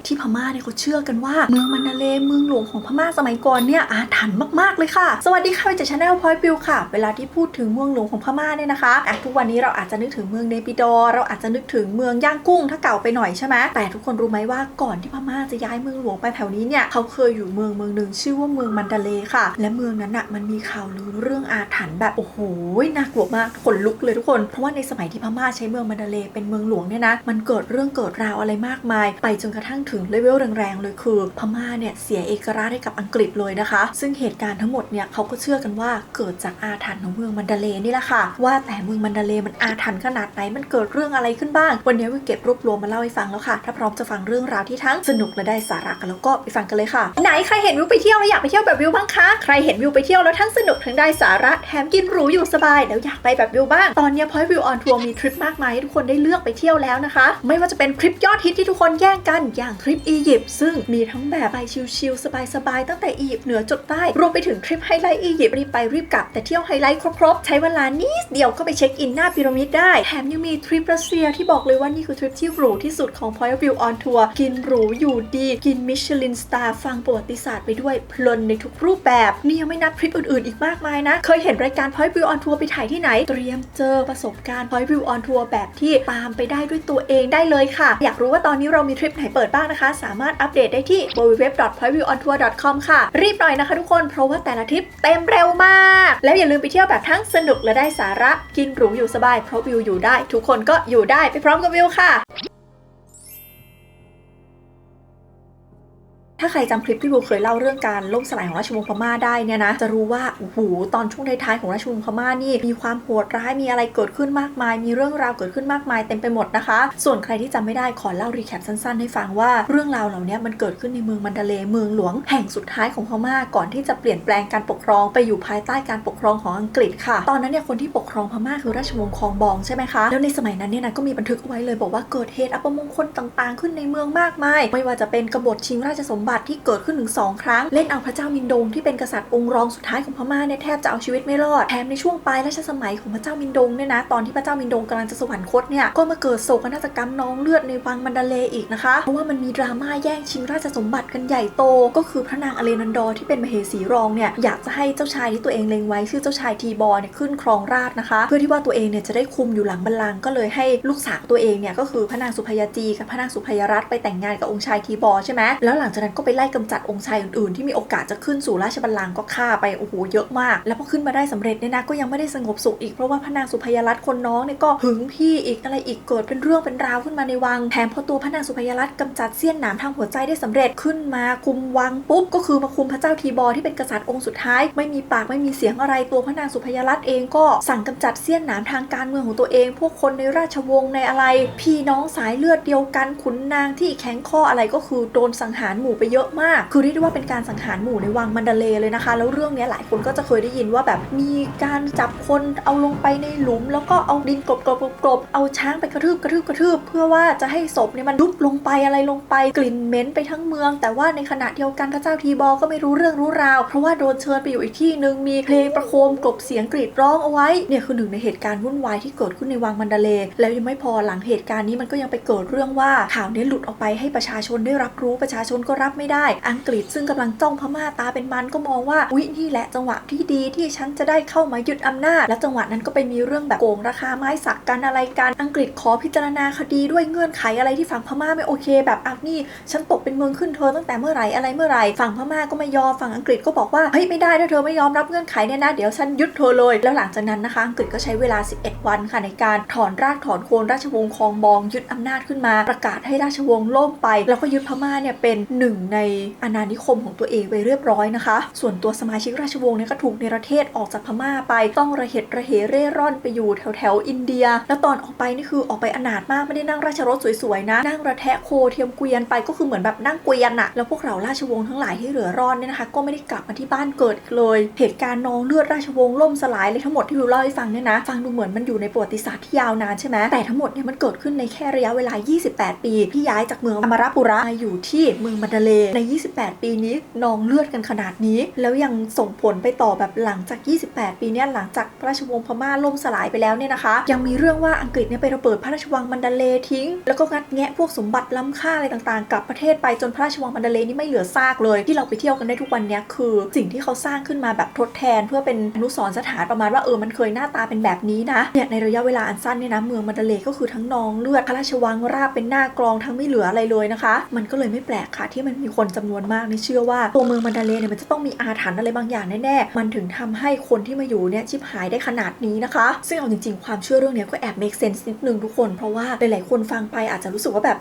ที่พม่าเนี่ยเขาเชื่อกันว่าเมืองมันดาเลย์เมืองหลวงของพม่าสมัยก่อนเนี่ยอาถรรพ์มากๆเลยค่ะสวัสดีค่ะจากชาแนลพอยต์บิวค่ะเวลาที่พูดถึงเมืองหลวงของพม่าเนี่ยนะคะทุกวันนี้เราอาจจะนึกถึงเมืองเนปิดอร์เราอาจจะนึกถึงเมืองย่างกุ้งถ้าเก่าไปหน่อยใช่ไหมแต่ทุกคนรู้ไหมว่าก่อนที่พม่าจะย้ายเมืองหลวงไปแถวนี้เนี่ยเขาเคยอยู่เมืองหนึ่งชื่อว่าเมืองมันดาเลย์ค่ะและเมืองนั้นน่ะมันมีข่าวลือเรื่องอาถรรพ์แบบโอ้โหน่ากลัวมากขนลุกเลยทุกคนเพราะว่าในสมัยที่พม่าใช้เมืองมันดาเลย์เป็นเมืองหลวงเนี่ยนะมันเกิดเรื่องเกิดราวอะไรมากมายไปจนกระทั่งถึงเลเวลแรงๆเลยคือพม่าเนี่ยเสียเอกราชให้กับอังกฤษเลยนะคะซึ่งเหตุการณ์ทั้งหมดเนี่ยเขาก็เชื่อกันว่าเกิดจากอาถรรพ์ของเมืองมันดาเลย์นี่แหละค่ะว่าแต่เมืองมันดาเลย์มันอาถรรพ์ขนาดไหนมันเกิดเรื่องอะไรขึ้นบ้างวันนี้วิวเก็บรวบรวมมาเล่าให้ฟังแล้วค่ะถ้าพร้อมจะฟังเรื่องราวที่ทั้งสนุกและได้สาระกันแล้วก็ไปฟังกันเลยค่ะไหนใครเห็นวิวไปเที่ยวแล้วอยากไปเที่ยวแบบวิวบ้างคะใครเห็นวิวไปเที่ยวแล้วทั้งสนุกทั้งได้สาระแถมกินหรูอยู่สบายแล้วอยากไปแบบวิวบ้างตอนนี้ Point View on Tour มีทริปมากมายให้ทุกคนได้เลือกไปเที่ยวแล้วนะคะไม่ว่าจะเป็นทริปยอดฮิตที่ทุกคนแย่งกันอย่างทริปอียิปต์ซึ่งมีทั้งแบบไปชิลๆสบายๆตั้งแต่อียิปต์เหนือจดใต้รวมไปถึงทริปไฮไลท์อียิปต์รีบไปรีบกลับแต่เที่ยวไฮไลท์ครบๆใช้เวลานิดเดียวก็ไปเช็คอินหน้าพีระมิดได้แถมยังมีทริปรัสเซียที่บอกเลยว่านี่คือทริปที่หรูที่สุดของ Point View on Tour กินหรูอยู่ดีกินมิชลินสตาร์ฟังประวัติศาสตร์ไปด้วยเพลินในทุกรูปแบบนี่ยังไม่นับทริปอื่นๆอีกมากมายนะเคยเห็นรายการ Point View on Tour ไปถ่ายที่ไหนเตรียมเจอประสบการณ์ Point View on Tour แบบที่ตามไปได้ด้วยตัวเองได้เลยค่ะอยากรู้ว่าตอนนี้เรามีทริปไหนเปิดบ้างนะคะสามารถอัปเดตได้ที่ www.pointviewontour.com ค่ะรีบหน่อยนะคะทุกคนเพราะว่าแต่ละทริปเต็มเร็วมากแล้วอย่าลืมไปเที่ยวแบบทั้งสนุกและได้สาระกินหรูอยู่สบายเพราะวิวอยู่ได้ทุกคนก็อยู่ได้ไปพร้อมกับวิวค่ะถ้าใครจำคลิปที่วิวเคยเล่าเรื่องการล่มสลายของราชวงศ์พม่าได้เนี่ยนะจะรู้ว่าโอ้โหตอนช่วงท้ายๆของราชวงศ์พม่านี่มีความโหดร้ายมีอะไรเกิดขึ้นมากมายมีเรื่องราวเกิดขึ้นมากมายเต็มไปหมดนะคะส่วนใครที่จำไม่ได้ขอเล่ารีแคปสั้นๆให้ฟังว่าเรื่องราวเหล่านี้มันเกิดขึ้นในเมืองมันดาเลย์เมืองหลวงแห่งสุดท้ายของพม่าก่อนที่จะเปลี่ยนแปลงการปกครองไปอยู่ภายใต้การปกครองของอังกฤษค่ะตอนนั้นเนี่ยคนที่ปกครองพม่าคือราชวงศ์คองบองใช่ไหมคะแล้วในสมัยนั้นเนี่ยนะก็มีบันทึกเอาไว้เลยบอกว่าเกิดเหตุอัปมงคลต่างๆขึ้นในเมืองมากมายไม่ว่าจะเป็นกบฏชิงราชสมบัติที่เกิดขึ้นถึง2 ครั้งเล่นเอาพระเจ้ามินโดงที่เป็นกษัตริย์องค์รองสุดท้ายของพม่าเนี่ยแทบจะเอาชีวิตไม่รอดแถมในช่วงปลายรัชสมัยของพระเจ้ามินโดงเนี่ยนะตอนที่พระเจ้ามินโดงกำลังจะสวรรคตเนี่ยก็มาเกิดโศกนาฏกรรมน้องเลือดในวังมันดาเลย์อีกนะคะเพราะว่ามันมีดราม่าแย่งชิงราชสมบัติกันใหญ่โตก็คือพระนางอเลนันดอร์ที่เป็นมเหสีรองเนี่ยอยากจะให้เจ้าชายที่ตัวเองเล็งไว้ชื่อเจ้าชายทีบอร์เนี่ยขึ้นครองราชย์นะคะเพื่อที่ว่าตัวเองเนี่ยจะได้คุมอยู่หลังบัลลังก์ก็เลยให้ลูกสาวตัวเองเนี่ยก็คือพระนางสุพยาจีกับพระนางสุพยรัตน์ไปแต่งงานกับองค์ชายทีบอร์ใช่ไหมแล้วหลังจากนั้นก็ไปไล่กำจัดองค์ชายอื่นๆที่มีโอกาสจะขึ้นสู่ราชบัลลังก์ก็ฆ่าไปโอ้โหเยอะมากแล้วพอขึ้นมาได้สำเร็จเนี่ยนะก็ยังไม่ได้สงบสุขอีกเพราะว่าพระนางสุพยรัตน์คนน้องเนี่ยก็หึงพี่อีกอะไรอีกเกิดเป็นเรื่องเป็นราวขึ้นมาในวังแถมพอตัวพระนางสุพยรัตน์กำจัดเสี้ยนหนามทางหัวใจได้สำเร็จขึ้นมาคุมวังปุ๊บก็คือมาคุมพระเจ้าทีบอร์ที่เป็นกษัตริย์องค์สุดท้ายไม่มีปากไม่มีเสียงอะไรตัวพระนางสุพยรัตน์เองก็สั่งกำจัดเสี้ยนหนามทางการเมืองของตัวเองพวกคนในราชวงศ์ในอะไรพี่น้องสายเลือดเดียวกันขุนนางที่แข็งข้ออะไรก็คือโดนสังหารหมู่ไปเยอะมากคือเรียกได้ว่าเป็นการสังหารหมู่ในวังมันดาเลย์เลยนะคะแล้วเรื่องนี้หลายคนก็จะเคยได้ยินว่าแบบมีการจับคนเอาลงไปในหลุมแล้วก็เอาดินกลบเอาช้างไปกระทืบเพื่อว่าจะให้ศพเนี่ยมันยุบลงไปอะไรลงไปกลิ่นเหม็นไปทั้งเมืองแต่ว่าในขณะเดียวกันพระเจ้าทีบอร์ก็ไม่รู้เรื่องรู้ราวเพราะว่าโดนเชิญไปอยู่อีกที่นึงมีเพลงประโคมกลบเสียงกรีดร้องเอาไว้เนี่ยคือหนึ่งในเหตุการณ์วุ่นวายที่เกิดขึ้นในวังมันดาเลย์แล้วยังไม่พอหลังเหตุการณ์นี้มันก็ยังไปเกิดเรื่องว่าข่าวนี้หลุดออกไปให้ประชาชนได้รับรู้ประชาชนก็รับไม่ได้อังกฤษซึ่งกำลังจ้องพม่าตาเป็นมันก็มองว่าอุ๊ยนี่แหละจังหวะที่ดีที่ฉันจะได้เข้ามายึดอำนาจและจังหวะนั้นก็ไปมีเรื่องแบบโกงราคาไม้สักกันอะไรกันอังกฤษขอพิจารณาคดีด้วยเงื่อนไขอะไรที่ฝั่งพม่าไม่โอเคแบบนี่ฉันตกเป็นเมืองขึ้นเธอตั้งแต่เมื่อไหร่อะไรเมื่อไหร่ฝั่งพม่าก็ไม่ยอมฝั่งอังกฤษก็บอกว่าเฮ้ยไม่ได้ถ้าเธอไม่ยอมรับเงื่อนไขเนี่ยนะเดี๋ยวฉันยึดเธอเลยแล้วหลังจากนั้นนะคะอังกฤษก็ใช้เวลา11 วันค่ะในการถอนรากถอนโคนราชวงศ์คองบองยึดอำนาจขึ้นมาประกาศให้ราชวงศ์ล่มไปแล้วก็ยึดพม่าเนี่ยเป็นหนึ่งในอาณานิคมของตัวเองไปเรียบร้อยนะคะส่วนตัวสมาชิกราชวงศ์เนี่ยก็ถูกเนรเทศออกจากพม่าไปต้องระเหตุระเหเร่ร่อนไปอยู่แถวอินเดียแล้วตอนออกไปนี่คือออกไปอนาถมากไม่ได้นั่งราชรถสวยๆนะนั่งระแทะโคเทียมเกวียนไปก็คือเหมือนแบบนั่งเกวียนอะแล้วพวกเราราชวงศ์ทั้งหลายที่เหลือรอดเนี่ยนะคะก็ไม่ได้กลับมาที่บ้านเกิดเลยเหตุการณ์นองเลือดราชวงศ์ล่มสลายเลยทั้งหมดที่วิวเล่าให้ฟังเนี่ยนะฟังดูเหมือนมันอยู่ในประวัติศาสตร์ที่ยาวนานใช่ไหมแต่ทั้งหมดเนี่ยมันเกิดขึ้นในแค่ระยะเวลา28 ปีที่ย้ายจากเมืองอมรปุระมาอยู่ที่เมืองมันดาเล ย์ใน28ปีนี้นองเลือดกันขนาดนี้แล้วยังส่งผลไปต่อแบบหลังจาก28ปีนี้หลังจากพระราชวงศ์พม่าล่มสลายไปแล้วเนี่ยนะคะยังมีเรื่องว่าอังกฤษเนี่ยไประเบิดพระราชวังมันดาเลย์ทิ้งแล้วก็งัดแงะพวกสมบัติล้ำค่าอะไรต่างๆกลับประเทศไปจนพระราชวังมันดาเลย์นี่ไม่เหลือซากเลยที่เราไปเที่ยวกันได้ทุกวันนี้คือสิ่งที่เขาสร้างขึ้นมาแบบทดแทนเพื่อเป็นอนุสรณ์สถานประมาณว่ามันเคยหน้าตาเป็นแบบนี้นะเนี่ยในระยะเวลาอันสั้นเนี่ยนะเมืองมันดาเลย์ก็คือทั้งนองเลือดพระราชวังราบเป็นหน้ากลองทั้งไม่เหลืออะไรเลยนะคะมันก็เลยไม่แปลกค่ะที่มันมีคนจำนวนมากในเชื่อว่าตัวเมืองมันดาเลย์เนี่ยมันจะต้องมีอาถรรพ์อะไรบางอย่างแน่ๆมันถึงทำให้คนที่มาอยู่เนี่ยชิบหายได้ขนาดนี้นะคะซึ่งเอาจริงๆความเชื่อเรื่องนี้ก็แอบ make sense นิดนึงทุกคนเพราะว่าหลายๆคนฟังไปอาจจะรู้สึกว่าแบบ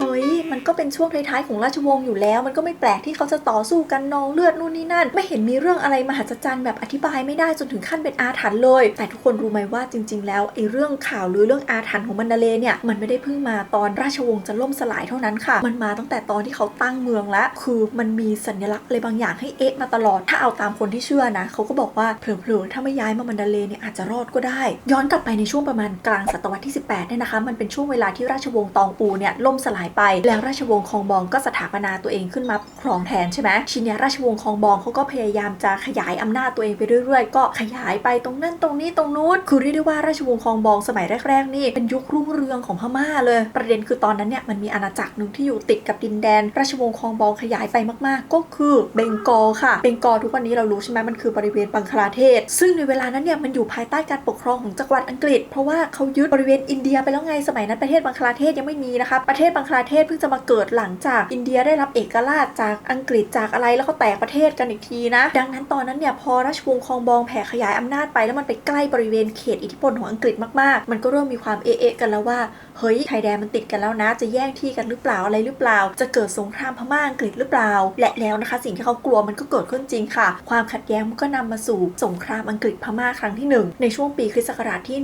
มันก็เป็นช่วงท้ายๆของราชวงศ์อยู่แล้วมันก็ไม่แปลกที่เขาจะต่อสู้กันนองเลือดนู่นนี่นั่นไม่เห็นมีเรื่องอะไรมหัศจรรย์แบบอธิบายไม่ได้จนถึงขั้นเป็นอาถรรพ์เลยแต่ทุกคนรู้ไหมว่าจริงๆแล้วไอ้เรื่องข่าวหรือเรื่องอาถรรพ์ของมันดาเลย์เนี่ยมันไม่ได้เพิ่งมาตอนราชวงศ์จะล่มสลายเท่านั้นค่ะมันมาตั้งแต่ตอนที่เขาตั้งเมืองแล้วคือมันมีสัญลักษณ์อะไรบางอย่างให้เอ๊ะมาตลอดถ้าเอาตามคนที่เชื่อนะเขาก็บอกว่าเผลอๆถ้าไม่ย้ายมามันดาเลย์เนี่ยอาจจะรอดก็ได้ย้อนกลับไปในช่วงประมาณกลางศตวรรษที่18เนี่ยนะคะมันเป็นช่วงเวลาที่ราชวงศ์ตองปูเนี่ยล่มสลายไปแล้วราชวงศ์คองบองก็สถาปนาตัวเองขึ้นมาครองแทนใช่ไหมทีนี้ราชวงศ์คองบองเขาก็พยายามจะขยายอำนาจตัวเองไปเรื่อยๆก็ขยายไปตรงนั้นตรงนี้ตรงนู้นคือเรียกได้ว่าราชวงศ์คองบองสมัยแรกๆนี่เป็นยุครุ่งเรืองของพม่าเลยประเด็นคือตอนนั้นเนี่ยมันมีอาณาจักรหนึ่งที่อยู่ติดกับดินแดนราชวงศ์คองบองขยายไปมากๆก็คือเบงกอลค่ะเบงกอลทุกวันนี้เรารู้ใช่ไหมมันคือบริเวณบังคลาเทศซึ่งในเวลานั้นเนี่ยมันอยู่ภายใต้การปกครองของจักรวรรดิอังกฤษเพราะว่าเขายึดบริเวณอินเดียไปแล้วไงสมัยนั้นประเทศบังคลาเทศยังไม่มีนะคะประเทศบังคลาเทศเพิ่งจะมาเกิดหลังจากอินเดียได้รับเอกราชจากอังกฤษจากอะไรแล้วเขาแตกประเทศกันอีกทีนะดังนั้นตอนนั้นเนี่ยพอราชวงศ์คองบองแผ่ขยายอำนาจไปแล้วมันไปใกล้บริเวณเขตอิทธิพลของอังกฤษมากๆมันก็เริ่มมีความเอะกันแล้วว่าเฮ้ยไทยแดนมันติดกันแล้วนะจะแย่งที่กันหรือเปล่าอะไรหรือเปล่าจะเกิดสงครามพม่าอังกฤษหรือเปล่าและแล้วนะคะสิ่งที่เขากลัวมันก็เกิดขึ้นจริงค่ะความขัดแย้งมันก็นำมาสู่สงครามอังกฤษพม่าครั้งที่1ในช่วงปีคริสต์ศักราชที่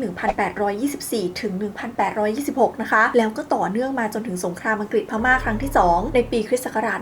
1824ถึง1826นะคะแล้วก็ต่อเนื่องมาจนถึงสงครามอังกฤษพม่าครั้งที่2ในปีคริสต์ศักราช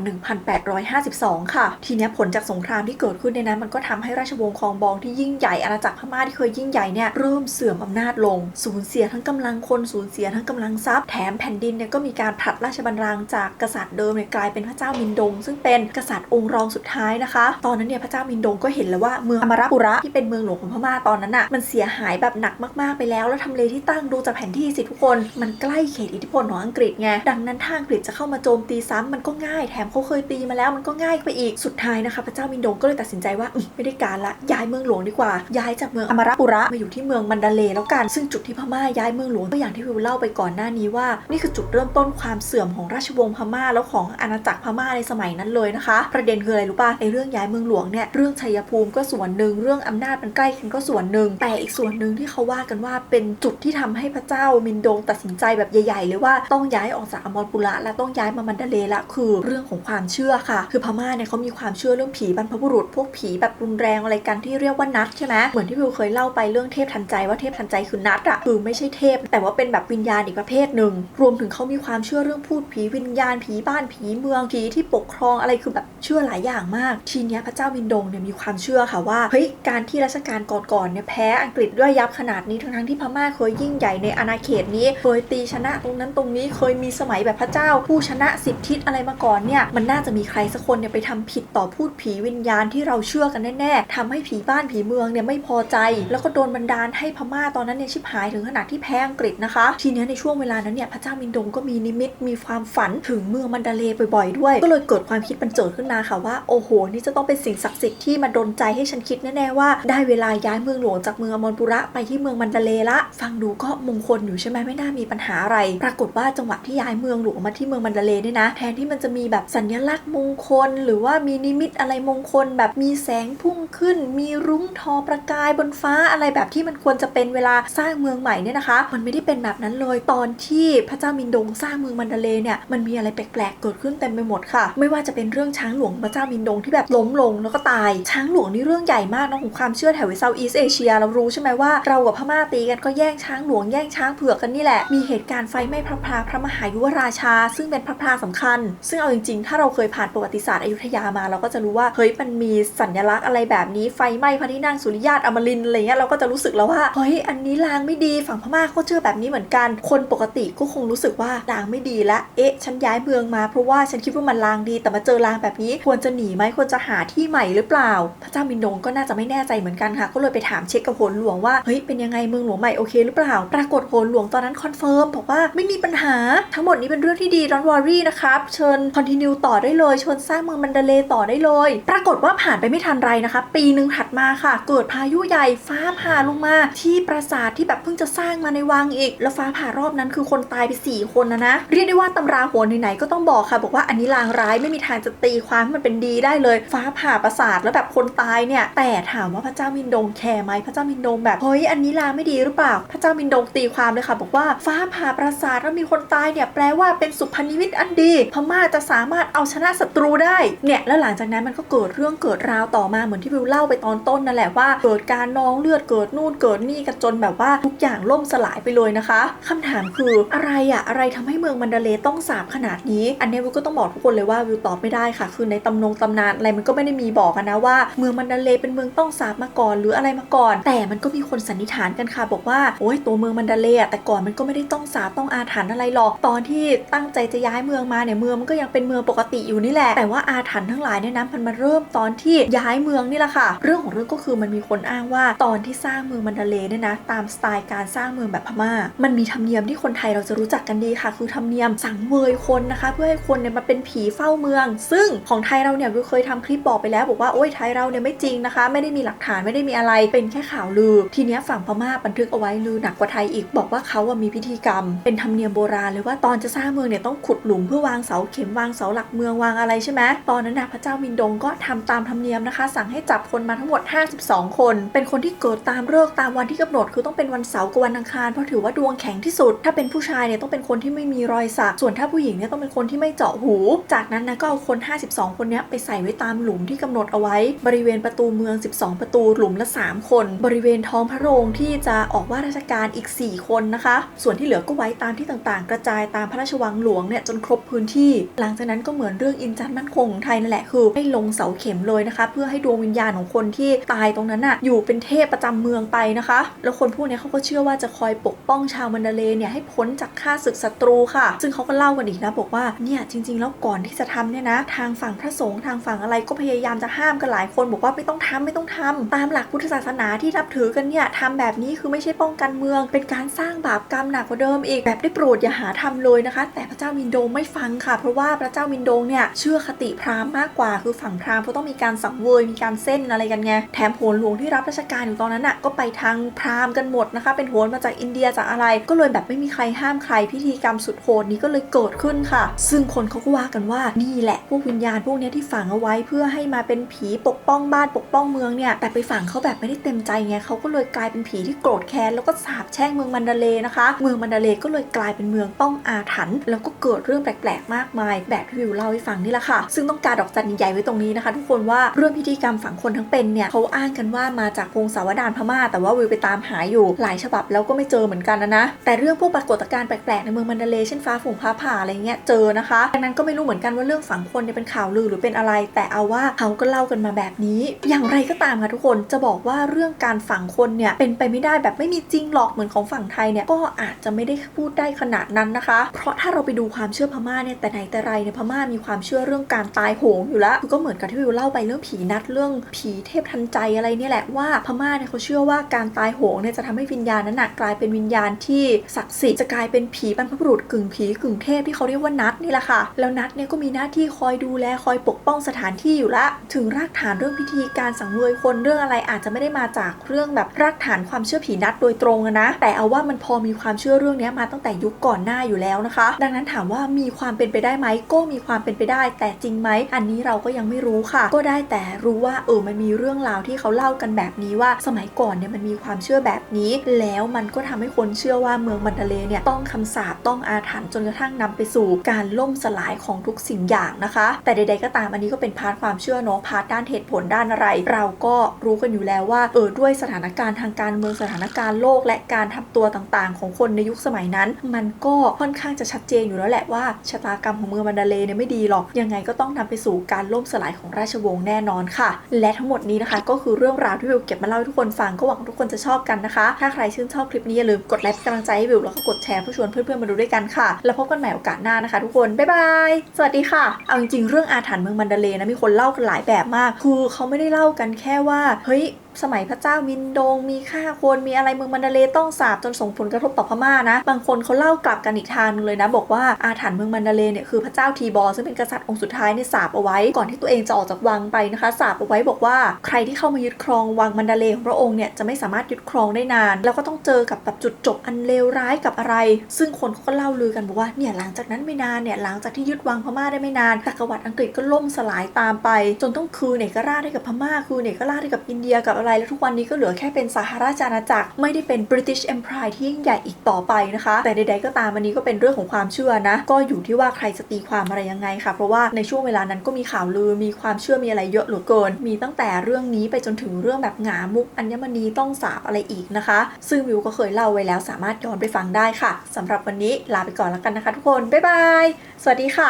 1852ค่ะทีนี้ผลจากสงครามที่เกิดขึ้นในนั้นมันก็ทำให้ราชวงศ์คองบองที่ยิ่งใหญ่อาณาจักรพม่าที่เคยยิ่งใหญ่เนี่ยเริ่มเสื่อมอำนาจลงสูญเสียทั้งกำลังคนสูญเสียทั้งกำลังทรัพย์แถมแผ่นดินเนี่ยก็มีการผลัดราชบัลลังก์จากกษัตริย์เดิมเนี่ยกลายเป็นพระเจ้ามินดงซึ่งเป็นกษัตริย์องค์รองสุดท้ายนะคะตอนนั้นเนี่ยพระเจ้ามินดงก็เห็นแล้วว่าเมืองอมรปุระที่เป็นเมืองหลวงของพม่าตอนนั้นอ่ะมันเสียหายแบบหนักมากๆไปแล้วทำเลที่ตั้งดูจากแผนที่สิทุกคนมันใกล้เขตอิทธิพลของอังกฤษไงดังนั้นถ้าอังกฤษจะเข้ามาโจมตีซ้ำมันก็ง่ายแถมเขาเคยตีมาแล้วมันก็ง่ายไปอีกสุดท้ายนะคะพระเจ้ามินดงก็เลยตัดสินใจว่าไม่ได้การละย้ายเมืองหลวงดีกว่าย้ายจากเมืองอมรปุระมาอยู่ที่เมืองมันดาเลย์แล้วกันซึ่งจุดที่พม่าย้ายเมืองหลวงก็อย่างที่วิวเล่าไปก่อนหน้านี้ว่านี่คือจุดเริ่มต้นความเสื่อมของราชวงศ์พม่าแล้วของอาณาจักรพม่าในสมัยนั้นเลยนะคะประเด็นคืออะไรรู้ป่ะไอ้เรื่องย้ายเมืองหลวงเนี่ยเรื่องชัยภูมิก็ส่วนหนึ่งเรื่องอำนาจมันใกล้กันก็ส่วนหนึ่งแต่อีกส่วนหนึ่งที่เขาว่ากันว่าเป็นจุดที่ทำให้พระเจ้ามินดงตัดสินใจแบบใหญ่ๆเลยว่าต้องย้ายออกจากอมรปุระและต้องย้ายมามันดาเลย์ละคือเรื่องของความเชื่อค่ะคือพม่าเนี่ยเขามีความเชื่อเรื่องผีบรรพบุรุษพวกผีแบบรุนแรงอะไรกันที่เรียกว่านัดใช่ไหมเหมือนที่วิวเคยเล่าไปเรื่องเทพทันใจว่าเทพทันใจคือนัดอะคือไม่ใช่เทพแต่ว่าเป็นแบบวิญญาณอีกประเภทหนึ่งรวมถึงเขามีความเชื่อเรื่องพูดผีวิญญาณผีบ้านผีเมืองผีที่ปกครองอะไรคือแบบเชื่อหลายอย่างมากทีนี้พระเจ้ามินดงเนี่ยมีความเชื่อค่ะว่าเฮ้ยการที่รัชกาลก่อนๆเนี่ยแพ้อังกฤษด้วยยับขนาดนี้ทั้งที่พม่าเคยยิ่งใหญ่ในอาณาเขตนี้เคยตีชนะตรงนั้นตรงนี้เคยมีสมัยแบบพระเจ้าผู้ชนะ10 ทิศอะไรมาก่อนเนี่ยมันน่าจะมีใครสักคนเนี่ยไปทำผิดต่อพูดผีวิญญาณที่เราเชื่อกันแน่ๆทำให้ผีบ้านผีเมืองเนี่ยไม่พอใจแล้วก็โดนบันดาลให้พม่าตอนนั้นเนี่ยชิบหายถึงขนาดที่แพ้อังกฤษนะคะทีนี้ในช่วงเวลานั้นเนี่ยพระเจ้ามินดงก็มีนิมิตมีความฝันถึงเมืองมันดาเลย์บ่อยๆด้วยก็เลยเกิดความคิดบันเจิดขึ้นมาค่ะว่าโอ้โหนี่จะต้องเป็นสิ่งศักดิ์สิทธิ์ที่มาดลใจให้ฉันคิดแน่ๆว่าได้เวลาย้ายเมืองหลวงจากเมืองอมรปุระไปที่เมืองมันดาเลย์ละฟังดูก็มงคลอยู่ใช่ไหมไม่น่ามีปัญหาอะไรปรากฏว่าจังหวะที่ย้ายเมืองหลวงมาที่เมืองมันดาเลย์เนี่ยนะแทนที่มันจะมีแบบสัญลักษณ์มงคลหรือว่ามีนิมิตอะไรมงคลแบบมีแสงพุ่งขึ้นมีรุ้งทอประกายบนฟ้าอะไรแบบที่มันควรจะเป็นเวลาสร้างเมืองใหม่เนี่ยนะคะมันไม่ได้เป็นแบบนั้นเลยตอนที่พระเจ้ามินดงสร้างเมืองมันดาเลย์เนี่ยมันมีอะไรแปลกๆเกิดขึ้นเต็มไปหมดค่ะไม่ว่าจะเป็นเรื่องช้างหลวงพระเจ้ามินดงที่แบบล้มลงแล้วก็ตายช้างหลวงนี่เรื่องใหญ่มากนะของความเชื่อแถวเซาท์อีสต์เอเชียเรารู้ใช่ไหมว่าเรากับพม่าตีกันก็แย่งช้างหลวงแย่งช้างเผือกกันนี่แหละมีเหตุการณ์ไฟไหม้พระพลาพระมหายุวราชาซึ่งเป็นพระพลาสำคัญซึ่งเอาจริงๆถ้าเราเคยผ่านประวัติศาสตร์อยุธยามาเราก็จะรู้ว่าเฮ้ยมันมีสัญลักษณ์อะไรแบบนี้ไฟไหม้พระที่นั่งสุริยาตอมรินทร์อะไรเงี้ยเราก็จะรู้สึกแล้วว่าเฮ้ยอันนี้ลางไม่ดีฝั่งพม่าเขาเชื่อแบบนี้เหมือนกันคน ปกติก็คงรู้สึกว่าลางไม่ดีละฉันย้ายเมืองมาเพราะว่าฉันคิดว่ามันลางดีแต่มาเจอลางแบบนี้ควรจะหนีไหมควรจะหาที่ใหม่หรือเปล่าพระเจ้ามินดงก็น่าจะไม่แน่ใจเหมือนกันค่ะก็เลยไปถามเช็คกับโหนหลวงว่าเฮ้ยเป็นยังไงเมืองหลวงใหม่โอเคหรือเปล่าปรากฏโหนหลวงตอนนั้นคอนเฟิร์มบอกว่าไม่มีปัญหาทั้งหมดนี้เป็นเรื่องที่ดี don't worry นะครับเชิญ continue ต่อได้เลยเชิญสร้างเมืองมันดาเลย์ต่อได้เลยปรากฏว่าผ่านไปไม่ทันไรนะคะปีนึงถัดมาค่ะเกิดพายุใหญ่ฟ้าผ่าลงมาที่ปราสาทที่แบบเพิ่งจะสร้างมาในวังอีกแล้วฟ้าผ่ารอบนั้นคือคนตายไป4 คนนะเรียกได้ว่าตำราโหรไหนๆก็ต้องบอกค่ะบอกว่าอันนี้ลางร้ายไม่มีทางจะตีความให้มันเป็นดีได้เลยฟ้าผ่าปราสาทแล้วแบบคนตายเนี่ยแต่ถามว่าพระเจ้ามินดงแคร์ไหมพระเจ้ามินดงแบบเฮ้ยอันนี้ลางไม่ดีหรือเปล่าพระเจ้ามินดงตีความเลยค่ะบอกว่าฟ้าผ่าปราสาทแล้วมีคนตายเนี่ยแปลว่าเป็นสุพรรณนิมิตอันดีพม่าจะสามารถเอาชนะศัตรูได้เนี่ยแล้วหลังจากนั้นมันก็เกิดเรื่องเกิดราวต่อมาเหมือนที่วิวเล่าไปตอนต้นนั่นแหละว่าเกิดการนองเลือดเกิดนู่นเกิดนี่กันจนแบบว่าทุกอย่างล่มสลายไปเลยนะคะคำถามคืออะไรทำให้เมืองมันดาเลย์ต้องสาบขนาดนี้อันนี้วิวก็ต้องบอกทุกคนเลยว่าวิวตอบไม่ได้ค่ะคือในตำนานอะไรมันก็ไม่ได้มีบอกนะว่าเมืองมันดาเลย์เป็นเมืองต้องสาบมาก่อนหรืออะไรมาก่อนแต่มันก็มีคนสันนิษฐานกันค่ะบอกว่าโอ้ยตัวเมืองมันดาเลย์แต่ก่อนมันก็ไม่ได้ต้องสาบต้องอาถรรพ์อะไรหรอกตอนที่ตั้งใจจะย้ายเมืองมาเนี่ยเมืองมันก็ยังเป็นเมืองปกติอยู่นี่แหละแต่ว่าอาถรรพ์ทั้งหลายเนี่ยนะมันมาเริ่มตอนที่ย้ายเมืองนี่แหละค่ะเรื่องของเรื่องก็คือมันมีคนอ้างว่าตอนที่สร้างเมืองมันดาเลย์เนี่ยนะตามสไตล์การสร้างเมืองแบบพม่ามันมีธรรมเนียมที่คนไทยเราจะรู้จักกันดีค่ะคือธรรมเนียมสังเวยคนนะคะเพื่อให้คนเนี่ยมาเป็นผีเฝ้าเมืองซึ่งของไทยเราเนี่ยวิวเคยทำคลิปบอกไปแล้วบอกว่าโอ้ยไทยเราเนี่ยไม่จริงนะคะไม่ได้มีหลักฐานไม่ได้มีอะไรเป็นแค่ข่าวลือทีเนี้ยฝั่งพม่าบันทึกเอาไว้ลือหนักกว่าไทยอีกบอกว่าเขามีพิธีกรรมเป็นธรรมเนียมโบราณเลยว่าตอนจะสร้างเมืองเนี่ยต้องขุดหลุมเพื่อวางเสาเข็มวางเสาหลักเมืองวางอะไรใช่ไหมตอนนั้นนะพระเจ้ามินดงก็ทำตามธรรมเนียมนะคะสั่งให้จับคนมาทั้งหมด52 คนเป็นคนที่เกิดตามฤกษ์ตามวันที่กำหนดคือต้องเป็นวันเสาร์กับวันอังคารเพราะถือว่าดวงแข็งที่สุดถ้าเป็นผู้ชายเนี่ยต้องเป็นคนที่ไม่มีรอยสักส่วนถ้าผู้หญิงเนี่ยต้องเป็นคนที่ไม่เจาะหูจากนั้นนะก็เอาคน52 คนนี้ไปใส่ไว้ตามหลุมที่กำหนดเอาไว้บริเวณประตูเมือง12 ประตูหลุมละ3 คนบริเวณท้องพระโรงที่จะออกว่าราชการอีก4 คนนะคะส่วนที่เหลือก็ไว้ตามที่ต่างๆกระจายตามพระราชวังหลวงเนี่ยจนครบพื้นที่หลังจากนั้นก็เหมือนเรื่องอินจันทร์มั่นคงของไทยนั่นแหละคือให้ลงเสาเข็มเลยนะคะเพื่อให้ดวงวิญญาณของคนที่ตายตรงนั้นน่ะอยู่เป็นเทพประจำเมืองไปนะคะแล้วคนพวกนี้เขาก็เชื่อว่าจะคอยปกป้องชาวมันดาเลย์เนี่ยให้พ้นจากข้าศึกศัตรูค่ะซึ่งเขาก็เล่ากันอีกนะบอกว่าเนี่ยจริงๆแล้วก่อนที่จะทำเนี่ยนะทางฝั่งพระสงฆ์ทางฝั่งอะไรก็พยายามจะห้ามกันหลายคนบอกว่าไม่ต้องทำตามหลักพุทธศาสนาที่นับถือกันเนี่ยทำแบบนี้คือไม่ใช่ป้องกันเมืองเป็นการสร้างบาปกรรมหนักกว่าเดิมอีกแบบได้โปรดอย่าหาทำเลยนะคะแต่พระเจ้ามินโดงไม่ฟังค่ะเพราะว่าพระเจ้ามินโดงเนี่ยเชื่อคติพราหมณ์มากกว่าคือฝั่งพราหมณ์เขาต้องมีการสังเวยมีการเส้นอะไรกันไงแถมโหนหลวงที่รับราชการอยู่ตอนนั้นน่ะก็ไปทางพราหมณ์กันหมดนะคะเป็นโหนมาจากอินเดียจากอะไรก็เลยแบบไม่มีใครห้ามใครพิธีกรรมสุดโหดนี้ก็เลยเกิดขึ้นค่ะซึ่งคนเขาก็ว่ากันว่านี่แหละพวกวิญญาณพวกนี้ที่ฝังเอาไว้เพื่อให้มาเป็นผีปกป้องบ้านปกป้องเมืองเนี่ยแต่ไปฝังเขาแบบไม่ได้เต็มใจไงเขาก็เลยกลายเป็นผีที่โกรธแค้นแล้วก็สาปแช่งเมืองมันดาเลย์นะคะเมืองมันดาเลย์ก็เลยกลายเป็นเมืองต้องอาถรรพ์แล้วก็เกิดเรื่องแปลกๆมากมายแบบที่วิวเล่าให้ฟังนี่แหละค่ะซึ่งต้องการดอกจันใหญ่ไว้ตรงนี้นะคะทุกคนว่าเรื่องพิธีกรรมฝังคนทั้งเป็นเนี่ยเขาอ้างกันว่ามาจากพงศาวดารพม่าแต่ว่าวิวไปตามหาอยู่หลายฉบับแล้วก็ไม่เจอเหมือนกันนะแต่เรื่องพวกปรากฏการณ์แปลกๆในเมืองมันดาเลย์เช่นฟ้าฝนฟ้าผ่าอะไรเงี้ยเจอนะคะดังนั้นก็ไม่รู้เหมือนกันว่าเรื่องฝังคนเนี่ยเป็นข่าวลือหรือเป็นอะไรแต่เอาว่าเขาก็เล่ากันมาแบบนี้อย่างไรก็ตามค่ะทุกคนจะบอกว่าเรื่องการฝังคนเนี่ยเป็นไปไม่ได้แบบไม่มีจริงหรอกเหมือนของฝั่งไทยเนี่ยก็อาจจะไม่ได้พูดได้ขนาดนั้นนะคะเพราะถ้าเราไปดูความเชื่อพม่าเนี่ยแต่ไหนแต่ไรเนี่ยพม่ามีความเชื่อเรื่องการตายโหงอยู่แล้วก็เหมือนกับที่วิวเล่าไปเรื่องผีนัดเรื่องผีเทพทันใจอะไรเนี่ยแหละว่าพม่าเนี่ยเขาเชื่อว่าการตายโหงเนี่ยจะทำให้วิญญาณนั้นกลายเป็นวิญญาณที่ศักดิ์สิทธิ์จะกลายเป็นผีบรรพบุรุษกึ่งผีกึ่งเทพที่เขาเรียกว่านัดนี่แหละค่ะแล้วนัดเนี่ยก็มีหน้าที่คอยดูแลคอยปกป้องสถานที่อยู่ละถึงรากฐานเรื่องพิธีการสังเวยคนเรื่องอะไรอาจจะไม่ได้มาจากเรื่องแบบรากฐานความเชื่อผีนัดโดยตรงนะแต่เอาว่ามันพอมีความเชื่อเรื่องนี้มาตั้งแต่ยุคก่อนหน้าอยู่แล้วนะคะดังนั้นถามว่ามีความเป็นไปได้ไหมก็มีความเป็นไปได้แต่จริงไหมอันนี้เราก็ยังไม่รู้ค่ะก็ได้แต่รู้ว่ามันมีเรื่องราวที่เขาเล่ากันแบบนี้ว่าสมัยก่อนเนี่ยมันมีความเชื่อแบบนี้แล้วมันก็ทำให้คนเชื่อว่าเมืองมันดาเลย์เนี่ยต้องคำสาปต้องอาถรรพ์จนกระทั่งนำไปสู่การล่มสลายของทุกสิ่งอย่างนะคะแต่ใดๆก็ตามอันนี้ก็เป็นพาร์ทความเชื่อเนาะพาร์ทด้านเหตุผลด้านอะไรเราก็รู้กันอยู่แล้วว่าด้วยสถานการณ์ทางการเมืองสถานการณ์โลกและการทำตัวต่างๆของคนในยุคสมัยนั้นมันก็ค่อนข้างจะชัดเจนอยู่แล้วแหละว่าชะตากรรมของเมืองมันดาเลย์เนี่ยไม่ดีหรอกยังไงก็ต้องนำไปสู่การล่มสลายของราชวงศ์แน่นอนค่ะและทั้งหมดนี้นะคะก็คือเรื่องราวที่วิวเก็บมาเล่าให้ทุกคนฟังก็หวังทุกคนจะชอบกันนะคะถ้าใครชื่นชอบคลิปนี้อย่าลืมกดไลค์เป็นกำลังใจให้วิว แล้วก็กดแชร์เพื่อชวนเพื่อนๆมาดูด้วยกันค่ะแล้วพบกันใหม่โอกาสหน้านะคะทุกคนบ๊ายบายสวัสดีค่ะเอาจริงๆเรื่องอาถรรพ์เมืองมันดาเลย์นะมีคนเล่ากันหลายแบบมากคือเขาไม่ได้เล่ากันแค่ว่าเฮ้ยสมัยพระเจ้ามินโดงมีฆ่าคนมีอะไรเมืองมันดาเลย์ต้องสาปจนส่งผลกระทบต่อพม่านะบางคนเขาเล่ากลับกันอีกทางนึงเลยนะบอกว่าอาถรรพ์เมืองมันดาเลย์เนี่ยคือพระเจ้าทีบอซึ่งเป็นกษัตริย์องค์สุดท้ายเนี่ยสาปเอาไว้ก่อนที่ตัวเองจะออกจากวังไปนะคะสาปเอาไว้บอกว่าใครที่เข้ามายึดครองวังมันดาเลย์ของพระองค์เนี่ยจะไม่สามารถยึดครองได้นานแล้วก็ต้องเจอกับแบบจุดจบอันเลวร้ายกับอะไรซึ่งคนเขาก็เล่าลือกันบอกว่าเนี่ยหลังจากนั้นไม่นานเนี่ยหลังจากที่ยึดวังพม่าได้ไม่นานจักรวรรดิอังกฤษก็ล่มสลายตามไปจนต้องคืนเอกราชให้กับพม่าคืนเอกราชให้กับอินเดียกับอะไรแล้วทุกวันนี้ก็เหลือแค่เป็นสหราชอาณาจักรไม่ได้เป็น British Empire ที่ยิ่งใหญ่อีกต่อไปนะคะแต่ใดๆก็ตามอันนี้ก็เป็นเรื่องของความเชื่อนะก็อยู่ที่ว่าใครจะตีความอะไรยังไงค่ะเพราะว่าในช่วงเวลานั้นก็มีข่าวลือมีความเชื่อมีอะไรเยอะเหลือเกินมีตั้งแต่เรื่องนี้ไปจนถึงเรื่องแบบหงามุกอัญมณีต้องสาปอะไรอีกนะคะซึ่งวิวก็เคยเล่าไว้แล้วสามารถย้อนไปฟังได้ค่ะสำหรับวันนี้ลาไปก่อนแล้วกันนะคะทุกคนบ๊ายบายสวัสดีค่ะ